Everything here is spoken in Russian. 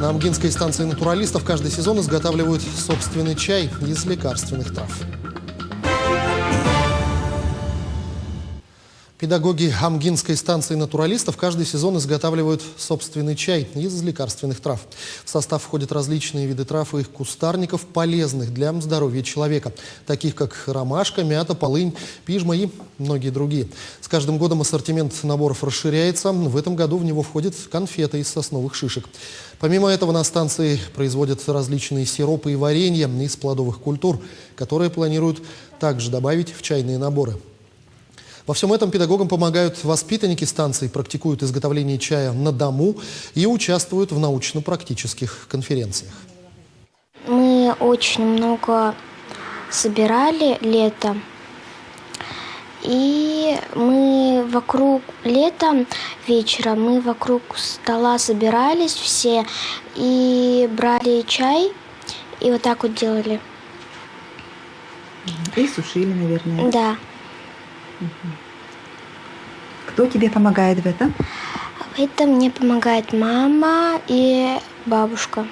На Амгинской станции натуралистов каждый сезон изготавливают собственный чай из лекарственных трав. Педагоги Амгинской станции натуралистов каждый сезон изготавливают собственный чай из лекарственных трав. В состав входят различные виды трав и кустарников, полезных для здоровья человека, таких как ромашка, мята, полынь, пижма и многие другие. С каждым годом ассортимент наборов расширяется. В этом году в него входят конфеты из сосновых шишек. Помимо этого на станции производят различные сиропы и варенья из плодовых культур, которые планируют также добавить в чайные наборы. Во всем этом педагогам помогают воспитанники станции, практикуют изготовление чая на дому и участвуют в научно-практических конференциях. Мы очень много собирали летом. И мы летом вечером мы вокруг стола собирались все и брали чай и вот так вот делали. И сушили, наверное. Да. Кто тебе помогает в этом? В этом мне помогает мама и бабушка.